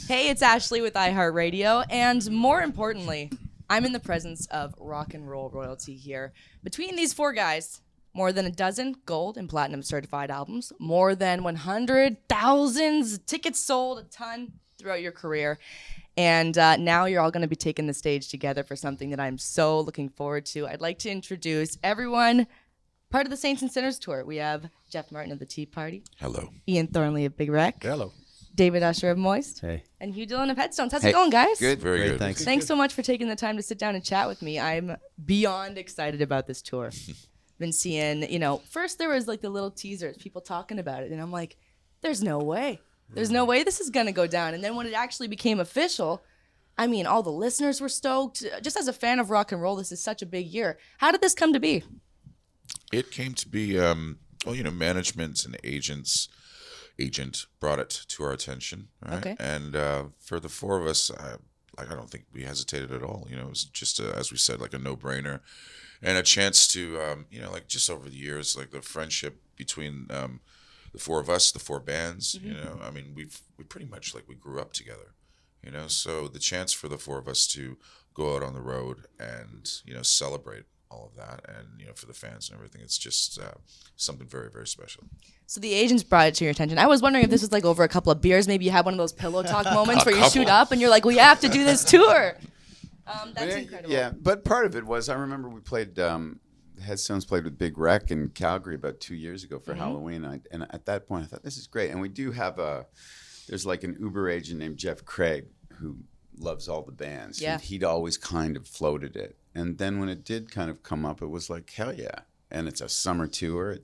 Hey, it's Ashley with iHeartRadio, and more importantly, I'm in the presence of rock and roll royalty here. Between these four guys, more than a dozen gold and platinum certified albums, more than 100,000 tickets sold, a ton throughout your career. And now you're all going to be taking the stage together for something that I'm so looking forward to. I'd like to introduce everyone part of the Saints and Sinners tour. We have Jeff Martin of the Tea Party. Hello. Ian Thornley of Big Wreck. Hello. David Usher of Moist. Hey. And Hugh Dillon of Headstones. How's it going, guys? Good. Very Great, good. thanks. Thanks so much for taking the time to sit down and chat with me. I'm beyond excited about this tour. Been seeing, first there was like the little teasers, people talking about it, and I'm like, there's no way. There's no way this is going to go down. And then when it actually became official, I mean, all the listeners were stoked. Just as a fan of rock and roll, this is such a big year. How did this come to be? It came to be, management and agent brought it to our attention, right? Okay. And for the four of us, I don't think we hesitated at all. It was just, as we said, like a no-brainer. And a chance to, just over the years, like the friendship between the four of us, the four bands, we pretty much we grew up together, so the chance for the four of us to go out on the road and, celebrate all of that and, for the fans and everything, it's just something very, very special. So the agents brought it to your attention. I was wondering if this was over a couple of beers. Maybe you had one of those pillow talk moments where you shoot up and you're like, we have to do this tour. That's incredible. Yeah, but part of it was, I remember we played, Headstones played with Big Wreck in Calgary about 2 years ago for Halloween. And at that point, I thought, this is great. And we do have there's like an Uber agent named Jeff Craig who loves all the bands. Yeah. And he'd always kind of floated it. And then when it did kind of come up, it was like, hell yeah. And it's a summer tour.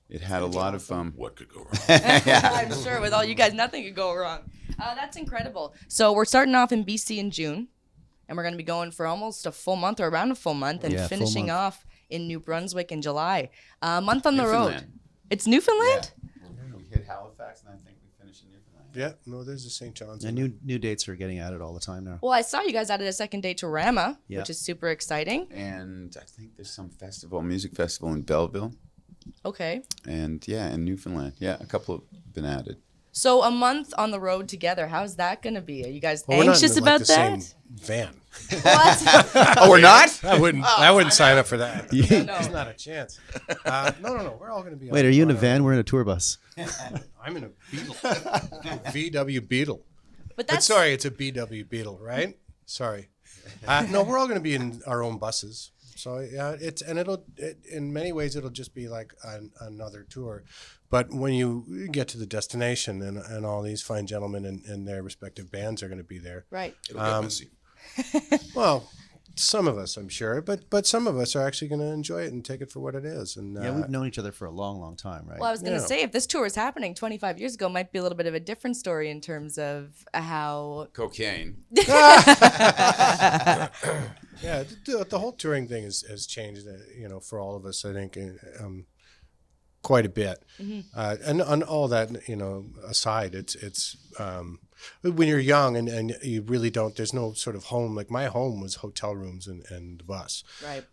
It had a lot of What could go wrong? I'm sure with all you guys, nothing could go wrong. That's incredible. So we're starting off in BC in June, and we're going to be going for almost a full month or around a full month, and finishing off in New Brunswick in July. A month on the road. Newfoundland. It's Newfoundland? Yeah. We hit Halifax, and I think we finished in Newfoundland. Yeah, no, there's a St. John's. And new dates are getting added all the time now. Well, I saw you guys added a second date to Rama, Yeah. which is super exciting. And I think there's some music festival in Belleville. Okay. And in Newfoundland. Yeah, a couple have been added. So a month on the road together, how's that going to be? Are you guys Well, we're not anxious in, like, about the that? same van. What? Oh, we're not? I wouldn't sign up for that. No. There's not a chance. No. We're all going to be. Wait, are you in a van? We're in a tour bus. I'm in a Beetle, VW Beetle. But But that's sorry, it's a BW Beetle, right? Sorry. No, we're all going to be in our own buses. So yeah, in many ways it'll just be like another tour. But when you get to the destination and all these fine gentlemen and their respective bands are going to be there. right. It'll get messy. Well, some of us, I'm sure, but some of us are actually going to enjoy it and take it for what it is. And Yeah, we've known each other for a long, long time, right? Well, I was going to Yeah. say, if this tour was happening 25 years ago, it might be a little bit of a different story in terms of how. Cocaine. Yeah, the whole touring thing has changed, for all of us, I think, quite a bit. And on all that, aside, it's when you're young and you really don't, there's no sort of home. Like my home was hotel rooms and the bus. Right.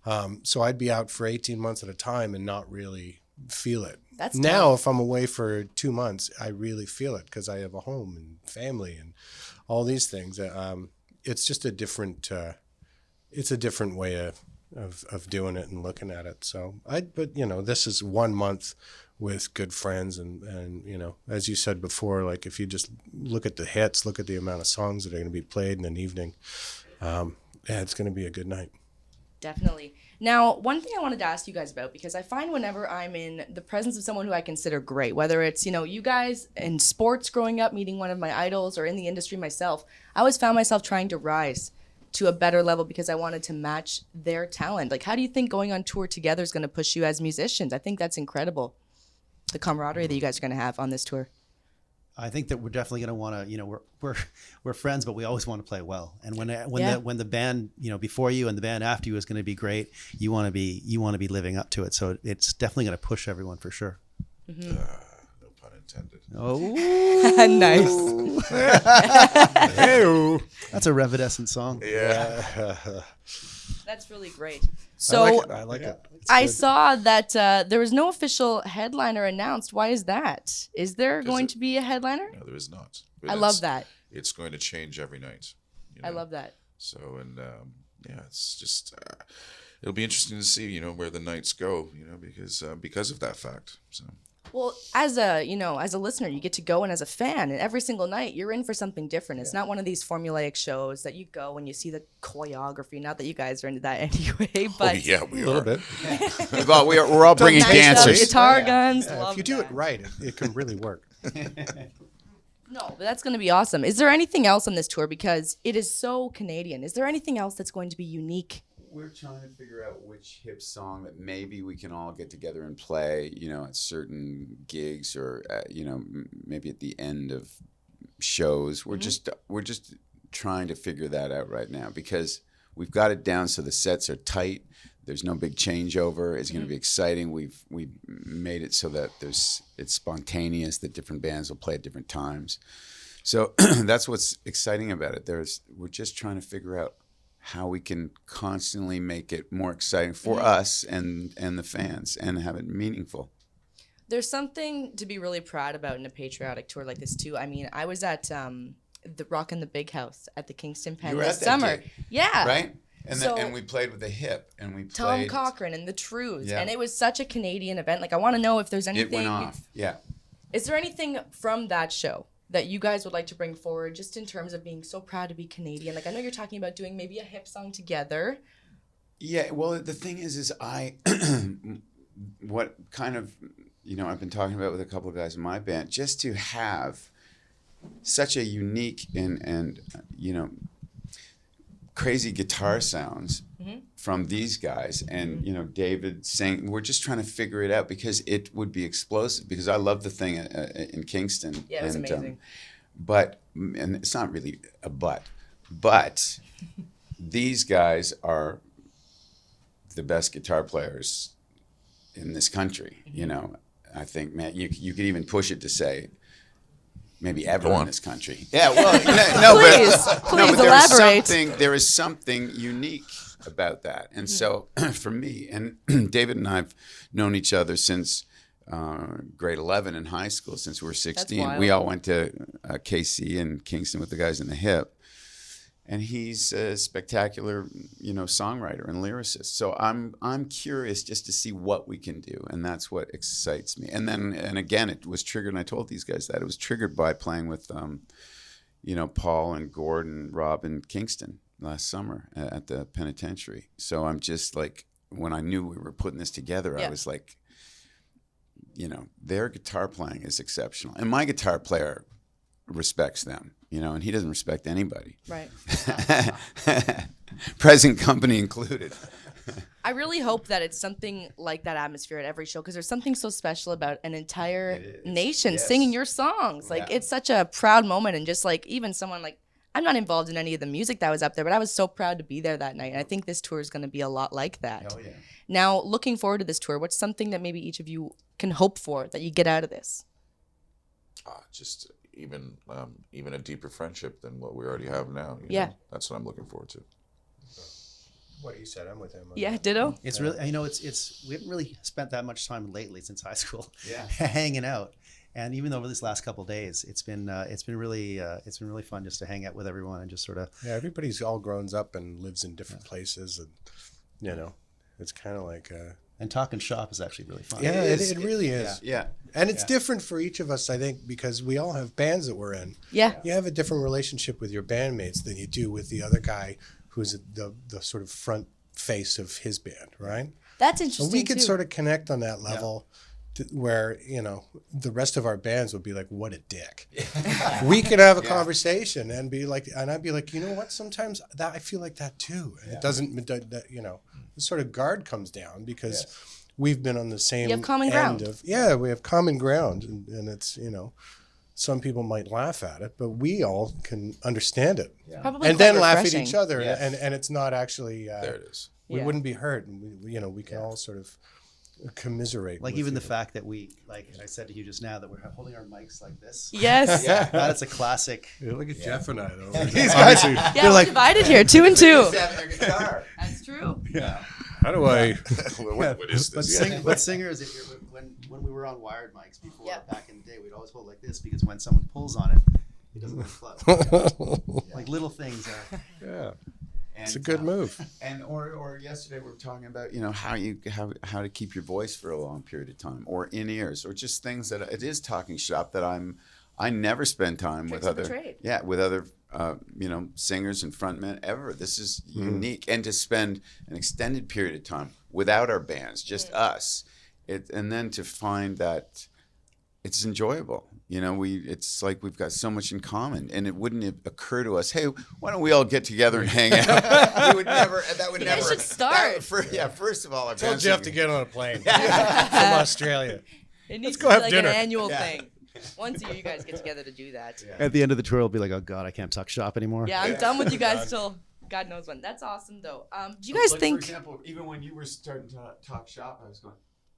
So I'd be out for 18 months at a time and not really feel it. That's now, tough. if I'm away for 2 months, I really feel it because I have a home and family and all these things. It's just a different. It's a different way of doing it and looking at it. So but this is 1 month with good friends and as you said before, like if you just look at the hits, look at the amount of songs that are going to be played in an evening, it's going to be a good night. Definitely. Now, one thing I wanted to ask you guys about, because I find whenever I'm in the presence of someone who I consider great, whether it's, you guys in sports growing up, meeting one of my idols, or in the industry myself, I always found myself trying to rise to a better level because I wanted to match their talent. Like, how do you think going on tour together is going to push you as musicians? I think that's incredible, the camaraderie that you guys are going to have on this tour. I think that we're definitely going to want to, we're friends, but we always want to play well. And when the band, before you and the band after you is going to be great, you want to be living up to it. So it's definitely going to push everyone for sure. No pun intended. Oh, Nice. that's a Revidescent song. Yeah. That's really great. So I like it. I saw that there was no official headliner announced. Why is that? Is there going to be a headliner? No, there is not. I love that. it's going to change every night. You I know? love that. So, and it's just it'll be interesting to see, where the nights go, because of that fact. So. Well, as a listener, you get to go, and as a fan, and every single night you're in for something different. It's not one of these formulaic shows that you go and you see the choreography. Not that you guys are into that anyway, but Oh yeah, we A are. little bit. Well, we're all bringing nice dancers. guitar guns. Yeah, love if you do that. it right, it can really work. No, but that's going to be awesome. Is there anything else on this tour, because it is so Canadian? Is there anything else that's going to be unique? We're trying to figure out which hip song that maybe we can all get together and play, at certain gigs or, maybe at the end of shows. We're just trying to figure that out right now, because we've got it down so the sets are tight. There's no big changeover. It's going to be exciting. We've made it so that it's spontaneous, that different bands will play at different times. So that's what's exciting about it. We're just trying to figure out how we can constantly make it more exciting for us and the fans, and have it meaningful. There's something to be really proud about in a patriotic tour like this too. I mean, I was at the Rock in the Big House at the Kingston Pen You were this at that summer. gig, Yeah. Right? And So- and we played with the Hip, and we Tom played. Cochran and the Trues, Yeah. and it was such a Canadian event. Like, I want to know if there's It anything. went off. Yeah. Is there anything from that show that you guys would like to bring forward, just in terms of being so proud to be Canadian? Like, I know you're talking about doing maybe a hip song together. Yeah, well, the thing is what kind of, I've been talking about with a couple of guys in my band, just to have such a unique and crazy guitar sounds from these guys, and David saying, we're just trying to figure it out, because it would be explosive, because I love the thing in Kingston. Yeah, it was amazing. And it's not really a but these guys are the best guitar players in this country. I think, man, you could even push it to say maybe ever Go in on. this country. Yeah, well, no, Please but elaborate. there is something unique about that. And so for me, and David and I have known each other since grade 11 in high school, since we were 16. wild. We all went to KC and Kingston with the guys in the Hip. And he's a spectacular, songwriter and lyricist. So I'm curious just to see what we can do, and that's what excites me. And again, it was triggered, and I told these guys that it was triggered by playing with, Paul and Gordon, Rob in Kingston last summer at the penitentiary. So I'm just like, when I knew we were putting this together, Yeah. I was like, their guitar playing is exceptional, and my guitar player respects them, and he doesn't respect anybody. Right. Present company included. I really hope that it's something like that atmosphere at every show, because there's something so special about an entire nation yes. singing your songs. Like, Yeah. it's such a proud moment, and just like, even someone like, I'm not involved in any of the music that was up there, but I was so proud to be there that night. And I think this tour is going to be a lot like that. Oh yeah. Now, looking forward to this tour, what's something that maybe each of you can hope for that you get out of this? Just even a deeper friendship than what we already have now. Yeah. That's what I'm looking forward to. What you said, I'm with him. on Yeah, that. ditto. It's really, it's we haven't really spent that much time lately since high school, Yeah. hanging out. And even over these last couple of days, it's been really fun just to hang out with everyone and just sort of. Yeah, everybody's all grown up and lives in different places, and it's kind of like. And talking shop is actually really fun. Yeah, is. it really is. Yeah. And it's different for each of us, I think, because we all have bands that we're in. Yeah. You have a different relationship with your bandmates than you do with the other guy who's the sort of front face of his band, right? That's interesting. And we could too. sort of connect on that level where, the rest of our bands would be like, what a dick. We could have a conversation and be like, and I'd be like, you know what? Sometimes I feel like that too. And it doesn't, the sort of guard comes down because we've been on the same You have common end ground. we have common ground, and it's, some people might laugh at it, but we all can understand it. Probably And quite then laugh at refreshing. each other, Yes. and it's not actually, There it is. we Yeah. wouldn't be hurt, and we can all sort of commiserate. Like with even the you. fact that I said to you just now, that we're holding our mics like this. Yes. Yeah, That is a classic. Yeah, look at Jeff and I, though. we're like- divided here, 2 and 2. Their guitar. That's true. How do I? What is But, this? but singers, if when we were on wired mics before, Yeah. back in the day, we'd always hold like this, because when someone pulls on it, He doesn't like club. Like little things are. Yeah, And, it's a good move. And or yesterday we were talking about how to keep your voice for a long period of time, or in ears, or just things that it is talking shop that I never spend time Tricks with of the other trade. with other singers and frontmen ever. This is unique, and to spend an extended period of time without our bands, just us, and then to find that it's enjoyable. It's like we've got so much in common, and it wouldn't occur to us, hey, why don't we all get together and hang out? We would never. That would You never. guys should start. First of all, our Tell bands Jeff would to be- get on a plane from Australia. It needs go to be have like dinner. an annual thing. Once a year, you guys get together to do that. At the end of the tour, it'll be like, oh God, I can't talk shop anymore. Yeah, I'm done with you guys till God knows when. That's awesome, though. Do you guys Like, think? for example, even when you were starting to talk shop, I was going,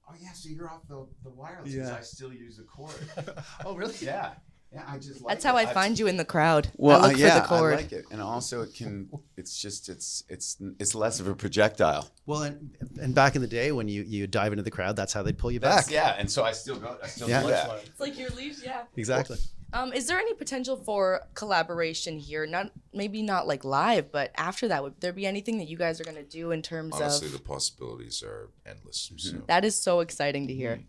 oh yeah, so you're off the wireless. Yeah. I still use the cord. Oh, really? Yeah. Yeah, I just like That's how I find you in the crowd. Well, I look yeah, for the cord. I like it, and also it's less of a projectile. Well, and back in the day when you dive into the crowd, that's how they'd pull you back. Yeah, and so I still do Yeah. that. It's like your leash, yeah. Exactly. Is there any potential for collaboration here? Maybe not like live, but after that, would there be anything that you guys are gonna do in terms Honestly, of? the possibilities are endless. So. That is so exciting to hear.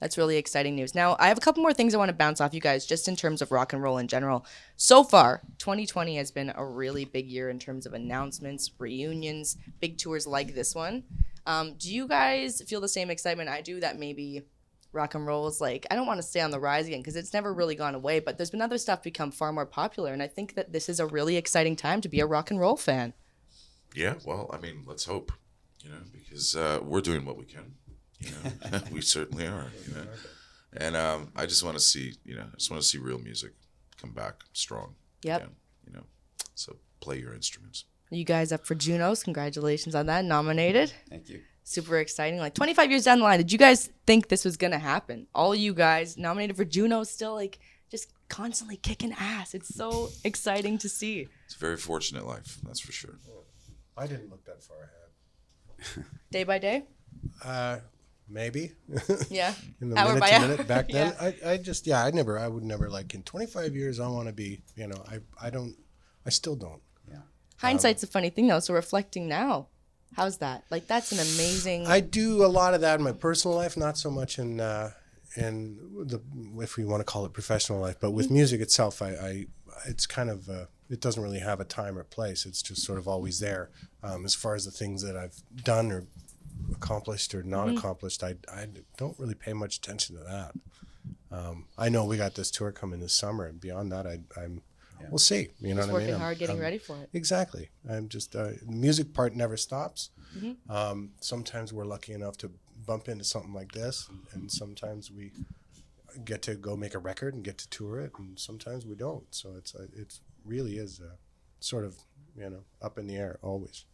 That's really exciting news. Now, I have a couple more things I want to bounce off you guys just in terms of rock and roll in general. So far, 2020 has been a really big year in terms of announcements, reunions, big tours like this one. Do you guys feel the same excitement I do that maybe rock and roll is like, I don't want to stay on the rise again because it's never really gone away, but there's been other stuff become far more popular, and I think that this is a really exciting time to be a rock and roll fan. Yeah, well, I mean, let's hope, because we're doing what we can. We certainly are. And I just want to see, real music come back strong. Yep. Again, so play your instruments. You guys up for Junos? Congratulations on that. Nominated. Thank you. Super exciting. Like 25 years down the line, did you guys think this was going to happen? All you guys nominated for Junos, still like just constantly kicking ass. It's so exciting to see. It's a very fortunate life, that's for sure. I didn't look that far ahead. Day by day? Maybe. Yeah. In the Hour minute by to hour. minute back then. Yeah. I would never like in 25 years I want to be, I still don't. Hindsight's a funny thing though. So reflecting now, how's that? Like that's an amazing. I do a lot of that in my personal life, not so much in if we want to call it professional life, but with music itself, it's kind of it doesn't really have a time or place. It's just sort of always there. As far as the things that I've done or accomplished or not accomplished, I don't really pay much attention to that. I know we got this tour coming this summer, and beyond that, we'll see. You know Just what I mean? working hard, getting ready for it. Exactly. I'm just the music part never stops. Sometimes we're lucky enough to bump into something like this, and sometimes we get to go make a record and get to tour it, and sometimes we don't. So it really is sort of up in the air always.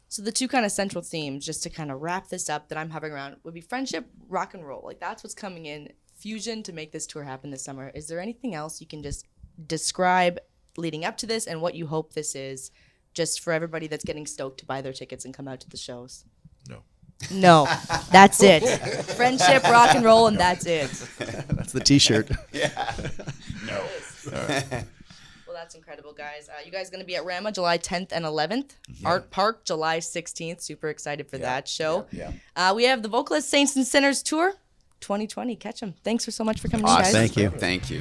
So the two kind of central themes, just to kind of wrap this up, that I'm having around would be friendship, rock and roll. Like that's what's coming in fusion to make this tour happen this summer. Is there anything else you can just describe leading up to this and what you hope this is, just for everybody that's getting stoked to buy their tickets and come out to the shows? No, that's it. Friendship, rock and roll, and that's it. That's the T-shirt. No. Well, that's incredible, guys. You guys going to be at Rama July 10th and 11th. Art Park July 16th. Super excited for that show. Yeah. We have the Vocalist Saints and Sinners Tour 2020. Catch them. Thanks so much for coming, Awesome. guys. Thank you. Thank you.